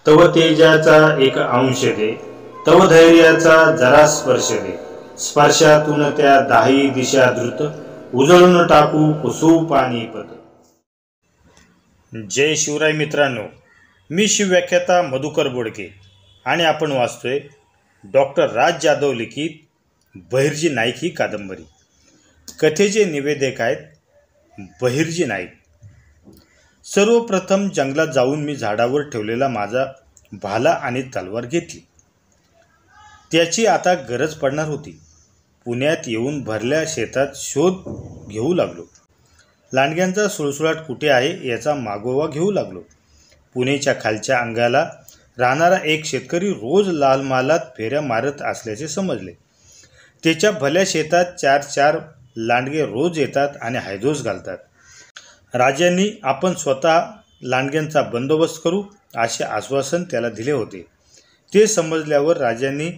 तव तेजाचा एक अंश दे, तव धैर्याचा जरा स्पर्श दे, स्पर्शातून त्या दाही दिशा द्रुत, उजळून टाकू कुसू पाणीपत. जय शिवराय मित्रांनो, मी शिवव्याख्याता मधुकर बोडके आणि आपण वाचतोय डॉक्टर राज जाधव लिखित बहिर्जी नाईक ही कादंबरी. कथेचे निवेदक आहेत बहिर्जी नाईक. सर्वप्रथम जंगलात जाऊन मी झाडावर ठेवलेला माझा भाला आणि तलवार घेतली. त्याची आता गरज पडणार होती. पुण्यात येऊन भरल्या शेतात शोध घेऊ लागलो. लांडग्यांचा सुळसुळाट कुठे आहे याचा मागोवा घेऊ लागलो. पुणेच्या खालच्या अंगाला राहणारा एक शेतकरी रोज लाल मालात फेऱ्या मारत असल्याचे समजले. त्याच्या भल्या शेतात 4-4 लांडगे रोज येतात आणि हैदोस घालतात. राजांनी आपण स्वतः लांडग्यांचा बंदोबस्त करू असे आश्वासन त्याला दिले होते. ते समजल्यावर राजांनी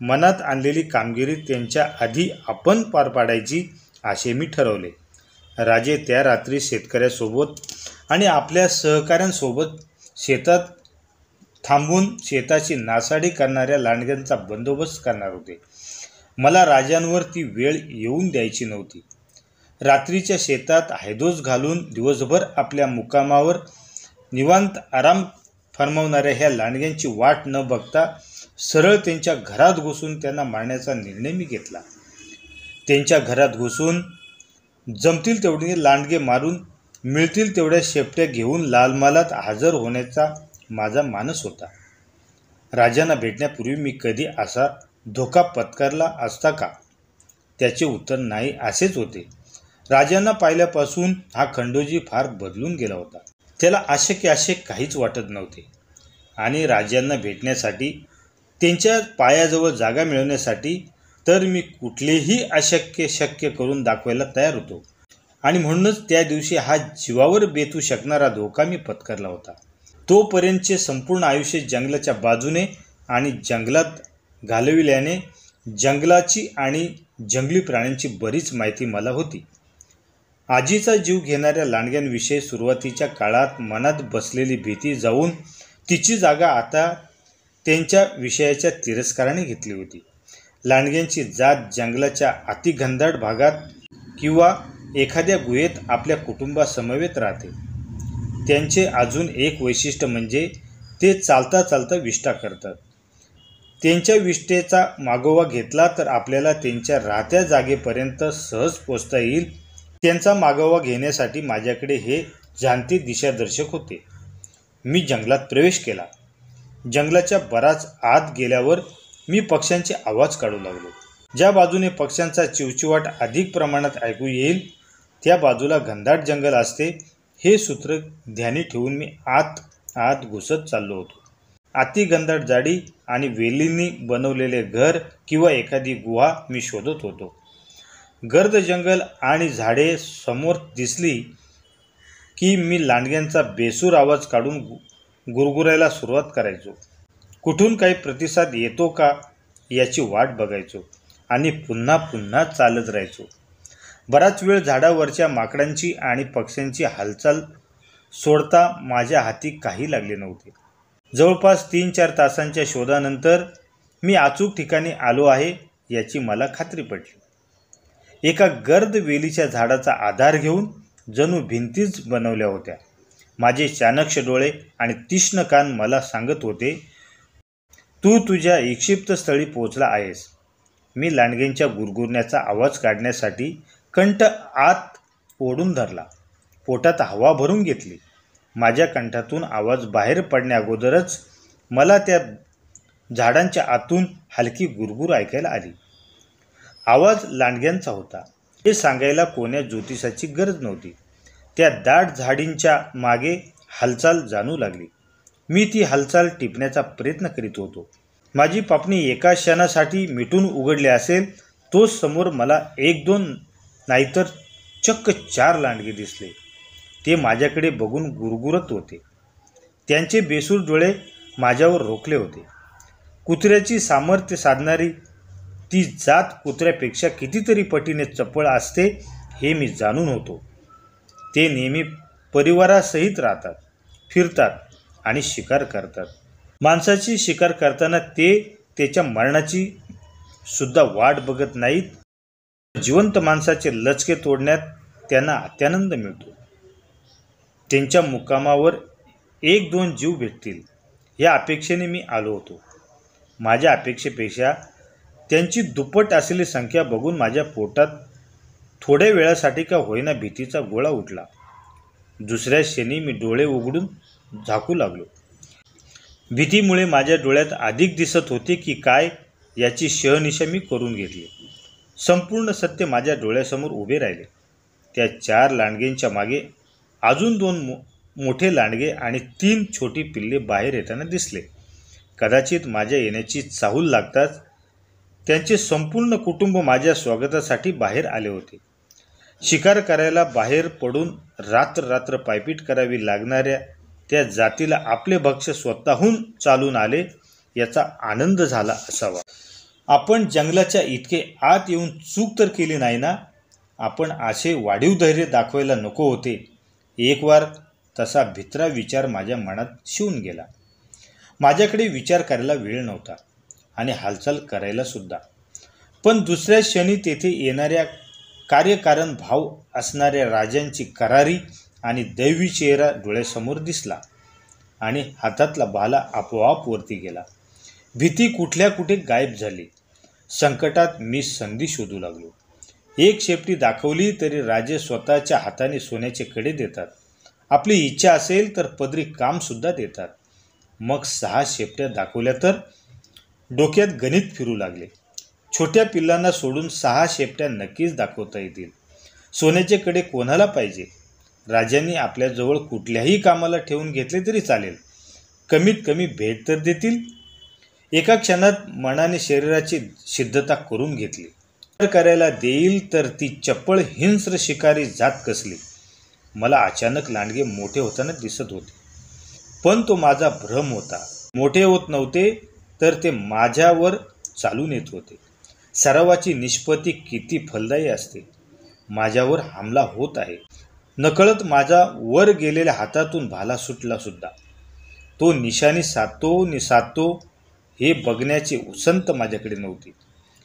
मनात आणलेली कामगिरी त्यांच्या आधी आपण पार पाडायची असे मी ठरवले. राजे त्या रात्री शेतकऱ्यासोबत आणि आपल्या सहकाऱ्यांसोबत शेतात थांबून शेताची नासाडी करणाऱ्या लांडग्यांचा बंदोबस्त करणार होते. मला राजांवर ती वेळ येऊन द्यायची नव्हती. रात्रीच्या शेतात हैदोस घालून दिवसभर आपल्या मुक्कामावर निवांत आराम फरमावणाऱ्या ह्या लांडग्यांची वाट न बघता सरळ त्यांच्या घरात घुसून त्यांना मारण्याचा निर्णय मी घेतला. त्यांच्या घरात घुसून जमतील तेवढे लांडगे मारून मिळतील तेवढ्या शेपट्या घेऊन लालमालात हजर होण्याचा माझा मानस होता. राजांना भेटण्यापूर्वी मी कधी असा धोका पत्करला असता का? त्याचे उत्तर नाही असेच होते. राजांना पाहिल्यापासून हा खंडोजी फार बदलून गेला होता. त्याला अशक्य काहीच वाटत नव्हते आणि राजांना भेटण्यासाठी त्यांच्या पायाजवळ जागा मिळवण्यासाठी तर मी कुठलेही अशक्य शक्य करून दाखवायला तयार होतो. आणि म्हणूनच त्या दिवशी हा जीवावर बेतू शकणारा धोका मी पत्करला होता. तोपर्यंतचे संपूर्ण आयुष्य जंगलाच्या बाजूने आणि जंगलात घालविल्याने जंगलाची आणि जंगली प्राण्यांची बरीच माहिती मला होती. आजीचा जीव घेणाऱ्या लांडग्यांविषयी सुरुवातीच्या काळात मनात बसलेली भीती जाऊन तिची जागा आता त्यांच्या विषयाच्या तिरस्काराने घेतली होती. लांडग्यांची जात जंगलाच्या अतिघनदाट भागात किंवा एखाद्या गुहेत आपल्या कुटुंबासमवेत राहते. त्यांचे अजून एक वैशिष्ट्य म्हणजे ते चालता चालता विष्ठा करतात. त्यांच्या विष्ठेचा मागोवा घेतला तर आपल्याला त्यांच्या राहत्या जागेपर्यंत सहज पोचता येईल. त्यांचा मागोवा घेण्यासाठी माझ्याकडे हे जाणते दिशादर्शक होते. मी जंगलात प्रवेश केला. जंगलाच्या बराच आत गेल्यावर मी पक्ष्यांचे आवाज काढू लागलो. ज्या बाजूने पक्ष्यांचा चिवचिवाट अधिक प्रमाणात ऐकू येईल त्या बाजूला घनदाट जंगल असते हे सूत्र ध्यानी ठेवून मी आत घुसत चाललो होतो. अतिघनदाट झाडी आणि वेलींनी बनवलेले घर किंवा एखादी गुहा मी शोधत होतो. गर्द जंगल आणि झाडे समोर दिसली की मी लांडग्यांचा बेसूर आवाज काढून गुरगुरायला सुरुवात करायचो. कुठून काही प्रतिसाद येतो का याची वाट बघायचो आणि पुन्हा पुन्हा चालत राहायचो. बराच वेळ झाडावरच्या माकडांची आणि पक्ष्यांची हालचाल सोडता माझ्या हाती काही लागले नव्हते. जवळपास 3-4 तासांच्या शोधानंतर मी अचूक ठिकाणी आलो आहे याची मला खात्री पडली. एका गर्द वेलीच्या झाडाचा आधार घेऊन जणू भिंतीच बनवल्या होत्या. माझे चाणक्य डोळे आणि तीक्ष्ण कान मला सांगत होते, तू तुझ्या इक्षिप्त स्थळी पोहोचला आहेस. मी लांडग्यांच्या गुरगुरण्याचा आवाज काढण्यासाठी कंठ आत ओढून धरला. पोटात हवा भरून घेतली. माझ्या कंठातून आवाज बाहेर पडण्या अगोदरच मला त्या झाडांच्या आतून हलकी गुरगुर ऐकायला आली. आवाज लांडग्यांचा होता हे सांगायला कोण्या ज्योतिषाची गरज नव्हती. त्या दाट झाडींच्या मागे हालचाल जाणू लागली. मी ती हालचाल टिपण्याचा प्रयत्न करीत होतो. माझी पापणी एका क्षणासाठी मिटून उघडली असेल तोच समोर मला 1-2 नाहीतर चक्क 4 लांडगे दिसले. ते माझ्याकडे बघून गुरगुरत होते. त्यांचे बेसूर डोळे माझ्यावर रोखले होते. कुत्र्याची सामर्थ्य साधणारी ती जात कुत्र्यापेक्षा कितीतरी पटीने चपळ असते हे मी जाणून होतो. ते नेहमी परिवारासहित राहतात, फिरतात आणि शिकार करतात. माणसाची शिकार करताना ते त्याच्या मरणाची सुद्धा वाट बघत नाहीत. जिवंत माणसाचे लचके तोडण्यात त्यांना अत्यानंद मिळतो. त्यांच्या मुक्कामावर 1-2 जीव भेटतील या अपेक्षेने मी आलो होतो. माझ्या अपेक्षेपेक्षा त्यांची दुप्पट असलेली संख्या बघून माझ्या पोटात थोड्या वेळासाठी का होईना भीतीचा गोळा उठला. दुसऱ्या क्षणी मी डोळे उघडून झाकू लागलो. भीतीमुळे माझ्या डोळ्यात अधिक दिसत होते की काय याची शहनिशा मी करून घेतली. संपूर्ण सत्य माझ्या डोळ्यासमोर उभे राहिले. त्या 4 लांडग्यांच्या मागे अजून 2 मोठे लांडगे आणि 3 छोटी पिल्ले बाहेर येताना दिसले. कदाचित माझ्या येण्याची चाहूल लागताच त्यांचे संपूर्ण कुटुंब माझ्या स्वागतासाठी बाहेर आले होते. शिकार करायला बाहेर पडून रात्र पायपीट करावी लागणाऱ्या त्या जातीला आपले भक्ष्य स्वतःहून चालून आले याचा आनंद झाला असावा. आपण जंगलाच्या इतके आत येऊन चूक तर केली नाही ना. आपण असे वाढीव धैर्य दाखवायला नको होते. एक वार तसा भित्रा विचार माझ्या मनात शिवून गेला. माझ्याकडे विचार करायला वेळ नव्हता आणि हालचाल करायला सुद्धा. पण दुसऱ्या क्षणी तेथे येणाऱ्या कार्यकारण भाव असणाऱ्या राजांची करारी आणि दैवी चेहरा डोळ्यासमोर दिसला आणि हातातला भाला आपोआप वरती गेला. भीती कुठल्या कुठे गायब झाली. संकटात मी संधी शोधू लागलो. एक शेपटी दाखवली तरी राजे स्वतःच्या हाताने सोन्याचे कडे देतात. आपली इच्छा असेल तर पदरी कामसुद्धा देतात. मग 6 शेपट्या दाखवल्या तर डोक्यात गणित फिरू लागले. छोट्या पिल्लांना सोडून 6 शेपट्या नक्कीच दाखवता येतील. सोन्याचे कडे कोणाला पाहिजे? राजांनी आपल्याजवळ कुठल्याही कामाला ठेवून घेतले तरी चालेल. कमीत कमी भेट तर देतील. एका क्षणात मनाने शरीराची सिद्धता करून घेतली. करायला देईल तर ती चपळ हिंस्र शिकारी जात कसली. मला अचानक लांडगे मोठे होताना दिसत होते. पण तो माझा भ्रम होता. मोठे होत नव्हते तर ते माझ्यावर चालून येत होते. सरावाची निष्पत्ती किती फलदायी असते. माझ्यावर हमला होत आहे. नकळत माझा वर गेलेल्या हातातून भाला सुटला सुद्धा. तो निशाणी साधतो हे बघण्याची उसंत माझ्याकडे नव्हती.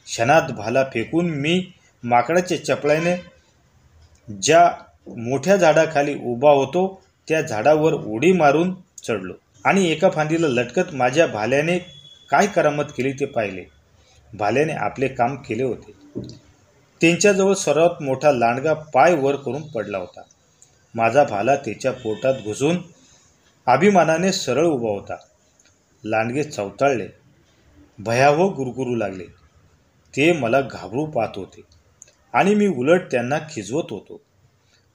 क्षणात भाला फेकून मी माकडाच्या चपळाने ज्या मोठ्या झाडाखाली उभा होतो त्या झाडावर उडी मारून चढलो आणि एका फांदीला लटकत माझ्या भाल्याने काय करामत केली ते पाहिले. भाल्याने आपले काम केले होते. त्यांच्याजवळ सर्वात मोठा लांडगा पाय वर करून पडला होता. माझा भाला त्याच्या पोटात घुसून अभिमानाने सरळ उभा होता. लांडगे चवताळले, भयावह गुरगुरू लागले. ते मला घाबरू पाहत होते आणि मी उलट त्यांना खिजवत होतो.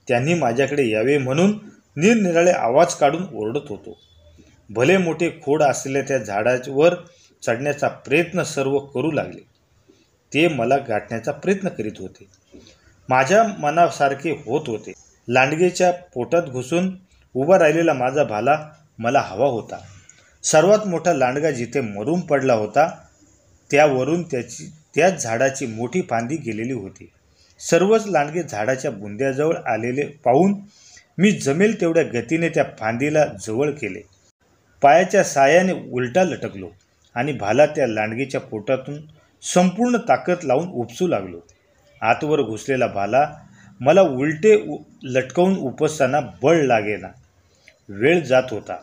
त्यांनी माझ्याकडे यावे म्हणून निरनिराळे आवाज काढून ओरडत होतो. भले मोठे खोड असलेल्या त्या झाडावर चढण्याचा प्रयत्न सर्व करू लागले. ते मला गाठण्याचा प्रयत्न करीत होते. माझ्या मनासारखे होत होते. लांडगेच्या पोटात घुसून उभा राहिलेला माझा भाला मला हवा होता. सर्वात मोठा लांडगा जिथे मरून पडला होता त्यावरून त्याच झाडाची मोठी फांदी गेलेली होती. सर्वच लांडगे झाडाच्या बुंद्याजवळ आलेले पाहून मी जमेल तेवढ्या गतीने त्या फांदीला जवळ केले. पायाच्या साहाय्याने उलटा लटकलो आणि भाला त्या लांडगेच्या पोटातून संपूर्ण ताकद लावून उपसू लागलो. आतवर घुसलेला भाला मला उलटे लटकवून उपसताना बळ लागेना. वेळ जात होता.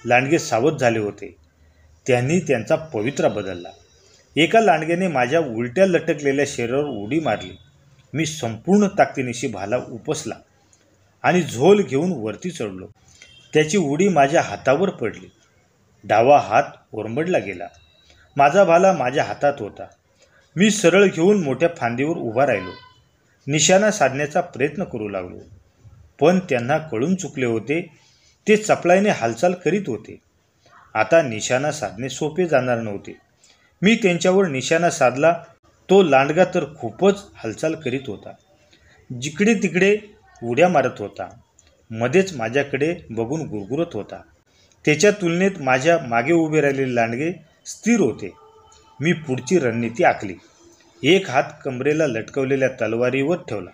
लांडगे सावध झाले होते. त्यांनी त्यांचा पवित्रा बदलला. एका लांडग्याने माझ्या उलट्या लटकलेल्या शरीरावर उडी मारली. मी संपूर्ण ताकदीनिशी भाला उपसला आणि झोल घेऊन वरती चढलो. त्याची उडी माझ्या हातावर पडली. डावा हात ओरंबडला गेला. माझा भाला माझ्या हातात होता. मी सरळ घेऊन मोठ्या फांदीवर उभा राहिलो. निशाणा साधण्याचा प्रयत्न करू लागलो. पण त्यांना कळून चुकले होते. ते चपळाईने हालचाल करीत होते. आता निशाणा साधणे सोपे जाणार नव्हते. मी त्यांच्यावर निशाणा साधला. तो लांडगा तर खूपच हालचाल करीत होता. जिकडे तिकडे उड्या मारत होता. मध्येच माझ्याकडे बघून गुरगुरत होता. त्याच्या तुलनेत माझ्या मागे उभे राहिलेले लांडगे स्थिर होते. मी पुढची रणनीती आखली. एक हात कमरेला लटकवलेल्या तलवारीवर ठेवला.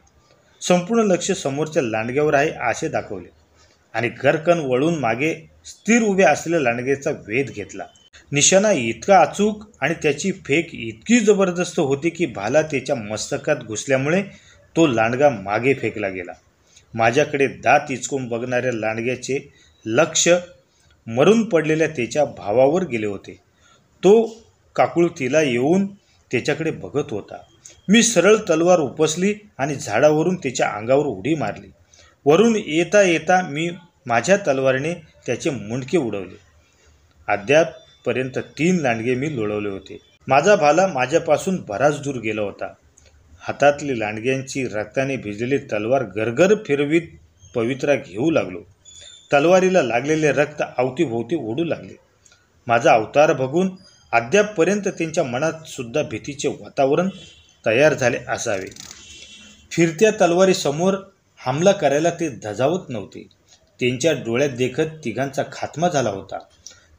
संपूर्ण लक्ष समोरच्या लांडग्यावर आहे असे दाखवले आणि गरकन वळून मागे स्थिर उभे असलेल्या लांडग्याचा वेध घेतला. निशाणा इतका अचूक आणि त्याची फेक इतकी जबरदस्त होती की भाला त्याच्या मस्तकात घुसल्यामुळे तो लांडगा मागे फेकला गेला. माझ्याकडे दात इचकून बघणाऱ्या लांडग्याचे लक्ष मरून पडलेल्या त्याच्या भावावर गेले होते. तो काकुळतीला येऊन त्याच्याकडे बघत होता. मी सरळ तलवार उपसली आणि झाडावरून त्याच्या अंगावर उडी मारली. वरून येता येता मी माझ्या तलवारीने त्याचे मुंडके उडवले. अद्यापपर्यंत 3 लांडगे मी लोळवले होते. माझा भाला माझ्यापासून बराच दूर गेला होता. हातातली लांडग्यांची रक्ताने भिजलेली तलवार गरगर फिरवीत पवित्रा घेऊ लागलो. तलवारीला लागलेले रक्त अवतीभोवती ओढू लागले. माझा अवतार बघून अद्यापपर्यंत त्यांच्या मनात सुद्धा भीतीचे वातावरण तयार झाले असावे. फिरत्या तलवारीसमोर हमला करायला ते धजावत नव्हते. त्यांच्या डोळ्यात देखत तिघांचा खात्मा झाला होता.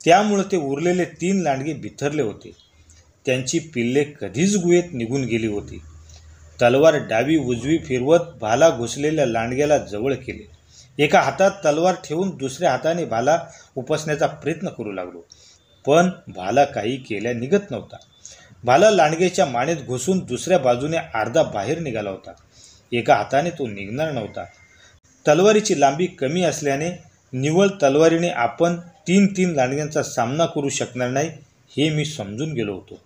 त्यामुळे ते उरलेले 3 लांडगे बिथरले होते. त्यांची पिल्ले कधीच गुहेत निघून गेली होती. तलवार डावी उजवी फिरवत भाला घुसलेल्या लांडग्याला जवळ केले. एका हातात तलवार ठेवून दुसऱ्या हाताने भाला उपसण्याचा प्रयत्न करू लागलो. पण भाला काही केल्या निघत नव्हता. भाला लांडग्याच्या मानेत घुसून दुसऱ्या बाजूने अर्धा बाहेर निघाला होता. एका हाताने तो निघणार नव्हता. तलवारीची लांबी कमी असल्याने निव्वळ तलवारीने आपण 3 लांडग्यांचा सामना करू शकणार नाही हे मी समजून गेलो होतो.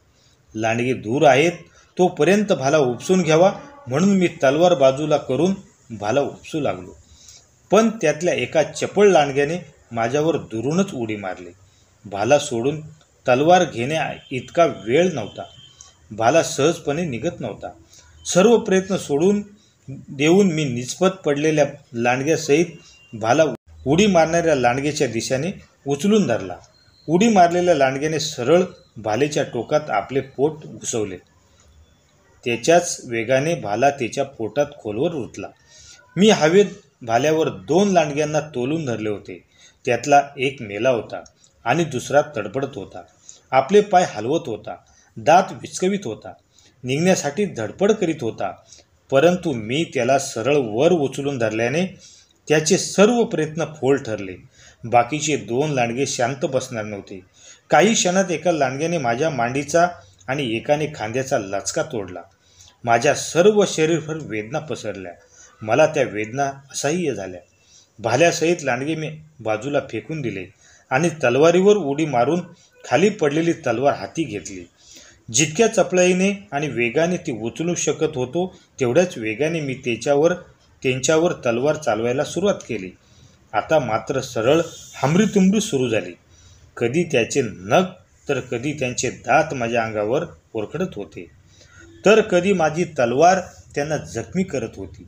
लांडगे दूर आहेत तोपर्यंत भाला उपसून घ्यावा म्हणून मी तलवार बाजूला करून भाला उपसू लागलो. पण त्यातल्या एका चपळ लांडग्याने माझ्यावर दुरूनच उडी मारली. भाला सोडून तलवार घेण्या इतका वेळ नव्हता. भाला सहजपणे निघत नव्हता. सर्व प्रयत्न सोडून देऊन मी निचपत पडलेल्या लांडग्यासहित भाला उडी मारणाऱ्या लांडग्याच्या दिशेने उचलून धरला. उडी मारलेल्या लांडग्याने सरळ भालेच्या टोकात आपले पोट घुसवले. त्याच्याच वेगाने भाला त्याच्या पोटात खोलवर रुतला. मी हवेत भाल्यावर 2 लांडग्यांना तोलून धरले होते. त्यातला एक मेला होता आणि दुसरा तडफडत होता. आपले पाय हलवत होता. दात विचकवीत होता. निघण्यासाठी धडपड करीत होता. परंतु मी त्याला सरळ वर उचलून धरल्याने त्याचे सर्व प्रयत्न फोल ठरले. बाकीचे 2 लांडगे शांत बसणार नव्हते. काही क्षणात एका लांडग्याने माझ्या मांडीचा आणि एकाने खांद्याचा लचका तोडला. माझ्या सर्व शरीरभर वेदना पसरल्या. मला त्या वेदना असह्य झाल्या. भाल्यासहित लांडगे मी बाजूला फेकून दिले आणि तलवारीवर उडी मारून खाली पडलेली तलवार हाती घेतली. जितक्या चपळाईने आणि वेगाने ती उचलू शकत होतो तेवढ्याच वेगाने मी त्यांच्यावर तलवार चालवायला सुरुवात केली. आता मात्र सरळ हमरीतुमरी सुरू झाली. कधी त्याचे नख तर कधी त्यांचे दात माझ्या अंगावर ओरखडत होते, तर कधी माझी तलवार त्यांना जखमी करत होती.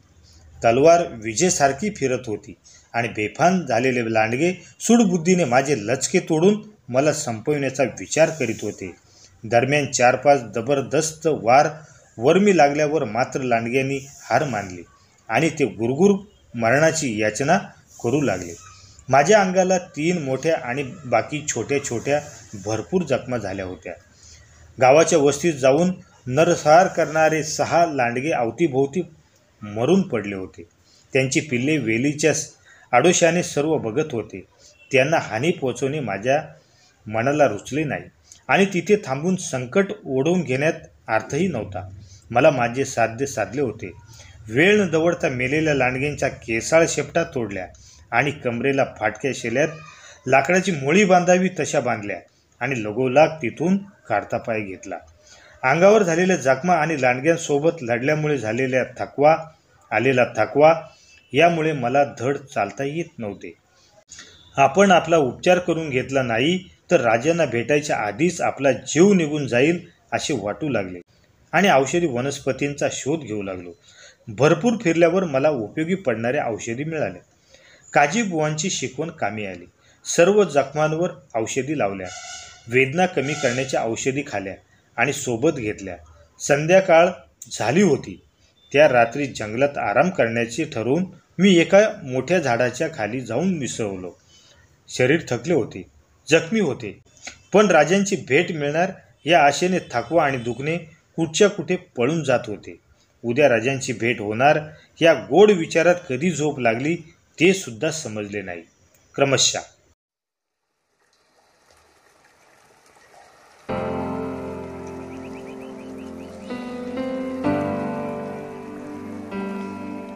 तलवार विजेसारखी फिरत होती आणि बेफान झालेले लांडगे सूडबुद्धीने माझे लचके तोडून मला संपविण्याचा विचार करीत होते. दरम्यान 4-5 जबरदस्त वार वर्मी लागल्यावर मात्र लांडग्यांनी हार मानली आणि ते गुरगुर मरणाची याचना करू लागले. माझ्या अंगाला 3 मोठ्या आणि बाकी छोट्या छोट्या भरपूर जखमा झाल्या होत्या. गावाच्या वस्तीत जाऊन नरसंहार करणारे 6 लांडगे अवतीभोवती मरून पडले होते. त्यांची पिल्ले वेलीच्या आडोशाने सर्व बघत होते. त्यांना हानी पोचवणे माझ्या मनाला रुचले नाही आणि तिथे थांबून संकट ओढवून घेण्यात अर्थही नव्हता. मला माझे साध्य साधले होते. वेळ न दवडता मेलेल्या लांडग्यांच्या केसाळ शेपटा तोडल्या आणि कमरेला फाटक्या शेल्यात लाकडाची मोळी बांधावी तशा बांधल्या आणि लगोलाग तिथून काढता पाय घेतला. अंगावर झालेल्या जखमा आणि लांडग्यांसोबत लढल्यामुळे आलेला थकवा यामुळे मला धड चालता येत नव्हते. आपण आपला उपचार करून घेतला नाही तर राजांना भेटायच्या आधीच आपला जीव निघून जाईल असे वाटू लागले आणि औषधी वनस्पतींचा शोध घेऊ लागलो. भरपूर फिरल्यावर मला उपयोगी पडणाऱ्या औषधी मिळाल्या. काजीबुवांची शिकवण कामी आली. सर्व जखमांवर औषधी लावल्या. वेदना कमी करण्याच्या औषधी खाल्ल्या आणि सोबत घेतल्या. संध्याकाळ झाली होती. त्या रात्री जंगलात आराम करण्याचे ठरवून मी एका मोठ्या झाडाच्या खाली जाऊन मिसळलो. शरीर थकले होते, जखमी होते, पण राजांची भेट मिळणार या आशेने थकवा आणि दुखणे कुठच्या कुठे पळून जात होते. उद्या राजांची भेट होणार या गोड विचारात कधी झोप लागली ते सुद्धा समजले नाही. क्रमशः